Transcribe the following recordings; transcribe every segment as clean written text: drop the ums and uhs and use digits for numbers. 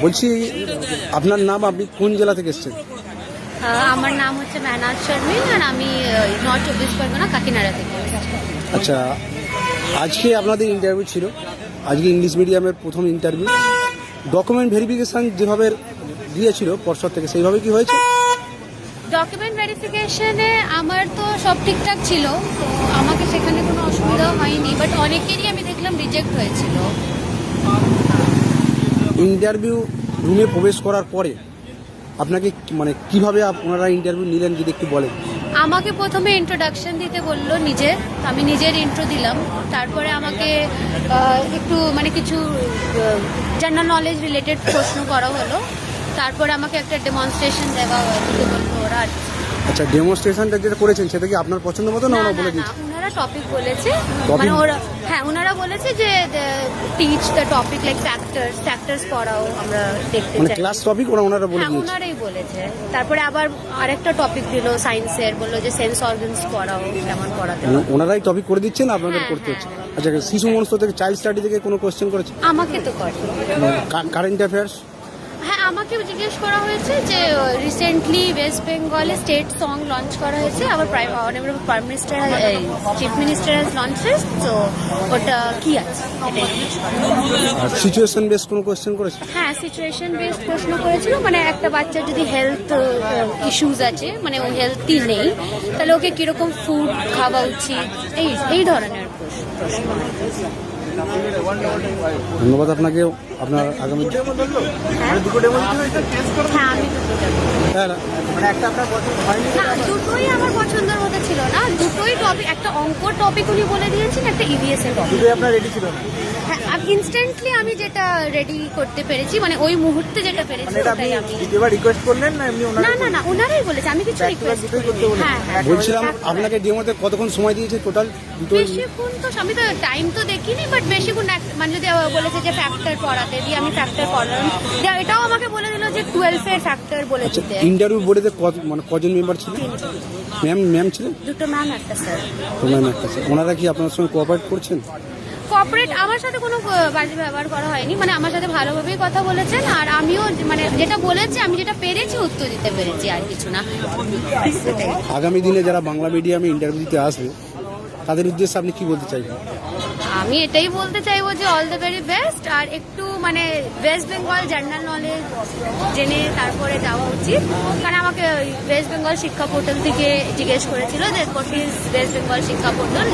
বলছি আপনার নাম, আপনি কোন জেলা থেকে এসেছেন? আমার নাম হচ্ছে মেহনাজ শর্মিন আর আমি নর্থ চব্বিশ পরগনা কাকিনাড়া থেকে। আচ্ছা, আজকে আপনাদের ইন্টারভিউ ছিল, আজকে ইংলিশ মিডিয়ামের প্রথম ইন্টারভিউ। ডকুমেন্ট ভেরিফিকেশান যেভাবে দিয়েছিল পর্ষদ থেকে, সেইভাবে কি হয়েছে? ডকুমেন্ট ভেরিফিকেশনে আমার তো সব ঠিকঠাক ছিল, তো আমাকে সেখানে কোনো অসুবিধা হয়নি, বাট অনেকেরই আমি দেখলাম রিজেক্ট হয়েছিল। ইন্টারভিউ রুমে প্রবেশ করার পরে আপনাকে মানে কিভাবে আপনারা ইন্টারভিউ নিলেন যদি একটু বলেন। আমাকে প্রথমে ইন্ট্রোডাকশন দিতে বললো নিজের, আমি নিজের ইন্ট্রো দিলাম। তারপরে আমাকে একটু মানে কিছু জেনারেল নলেজ রিলেটেড প্রশ্ন করা হলো। তারপরে আমাকে একটা ডেমনস্ট্রেশন দিতে বললো ওরা। আচ্ছা, ডেমনস্ট্রেশনটা যেটা করেছেন সেটা কি আপনার পছন্দ মতো না ওরা বলে দিয়েছে? ওনারা টপিক বলেছে, মানে ওরা ওনারা বলেছে যে teach the topic like factors পড়াও আমরা দেখতে মানে চাই। ক্লাস টপিক ওনারা বলে দিয়েছে? ওনারাই বলেছে। তারপরে আবার আরেকটা টপিক দিল সায়েন্সের, বললো যে সেন্স অর্গানস পড়াও, কেমন পড়াতে হবে। ওনারাই টপিক করে দিচ্ছেন, আপনাদের করতে হচ্ছে? আচ্ছা, শিশু মনস্ত থেকে, চাইল্ড স্টাডি থেকে কোনো কোশ্চেন করেছে? আমাকে তো করে। Current affairs? হ্যাঁ, আমাকে জিজ্ঞেস করা হয়েছে যে রিসেন্টলি ওয়েস্ট বেঙ্গলে স্টেট সং লঞ্চ করা হয়েছে, আবার honourable prime minister chief minister has launches, তো ওটা কি আছে এটাই জিজ্ঞেস করা। সিচুয়েশন বেস কোনো কোশ্চেন করেছে? হ্যাঁ, সিচুয়েশন বেসড প্রশ্ন করেছিল, মানে একটা বাচ্চার যদি হেলথ ইস্যুজ আছে, মানে ও হেলথই নেই, তাহলে ওকে কিরকম ফুড খাওয়া উচিত, এই ধরনের প্রশ্ন। ধন্যবাদ আপনাকে। আপনার আগামী হ্যাঁ, আমি দুটো দুটোই আমার পছন্দের মতো ছিল না। দুটোই টপিক, একটা অঙ্ক টপিক উনি বলে দিয়েছেন, একটা ইভিএস এর টপিক। আপনার রেডি ছিল না? হ্যাঁ, ইনস্ট্যান্টলি আমি যেটা রেডি করতে পেরেছি, মানে ওই মুহূর্তে যেটা পেরেছি ওটাই আমি। রিকোয়েস্ট করলেন না এমনি? না, ওনারাই বলেছে, আমি কিছু রিকোয়েস্ট করিনি। হ্যাঁ, বলছিলাম আপনাকে ডেমোতে কতক্ষণ সময় দিয়েছে টোটাল? বেশিক্ষণ তো আমি তো টাইম তো দেখিনি, বাট বেশিক্ষণ মানে যদি বলেছে যে ফ্যাক্টর পড়াতে দিয়ে আমি ফ্যাক্টর পড়ালাম, এটাও আমাকে বলে দিল যে 12 এর ফ্যাক্টর বলে দিতে। ইন্টারভিউ বোর্ডে মানে কজন মেম্বার ছিল? ম্যাম ছিলেন? দুটো ম্যাম, একটা স্যার। ম্যাম একটা স্যার। ওনারা কি আপনার সঙ্গে কোঅপারেট করছেন? কোঅপারেট, আমার সাথে কোনো বাজে ব্যবহার করা হয়নি, মানে আমার সাথে ভালোভাবেই কথা বলেছেন, আর আমিও মানে যেটা বলেছি, আমি যেটা পেরেছি উত্তর দিতে পেরেছি, আর কিছু না। আগামী দিনে যারা বাংলা মিডিয়ামে ইন্টারভিউ দিতে আসবে তাদের উদ্দেশ্যে আপনি কি বলতে চাইবেন? আমি এটাই বলতে চাইবো যে অল দ্য ভেরি বেস্ট, আর একটু মানে ওয়েস্ট বেঙ্গল জেনারেল নলেজ জেনে তারপরে যাওয়া উচিত। কারণ আমাকে ওয়েস্ট বেঙ্গল শিক্ষা পোর্টাল থেকে জিজ্ঞেস করেছিল যে হোয়াট ইজ ওয়েস্ট বেঙ্গল শিক্ষা portal,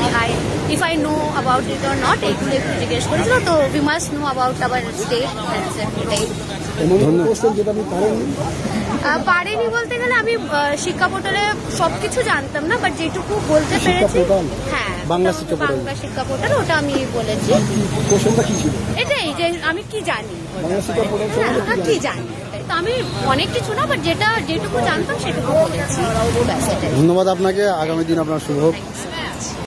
if I know about it or not, এইগুলো একটু জিজ্ঞেস করেছিল। তো we must know about our state, এটাই। পারিনি বলতে গেলে আমি শিক্ষা পোর্টালে সবকিছু জানতাম না, বাট যেটুকু বলতে পেরেছি, হ্যাঁ, বাংলা শিক্ষা পোর্টাল, ওটা আমি বলেছি। এটাই যে আমি কি জানি, কি জানি, তো আমি অনেক কিছু না, বাট যেটুকু জানতাম সেটুকু বলেছি। ধন্যবাদ আপনাকে। আগামী দিন আপনার শুভ হোক।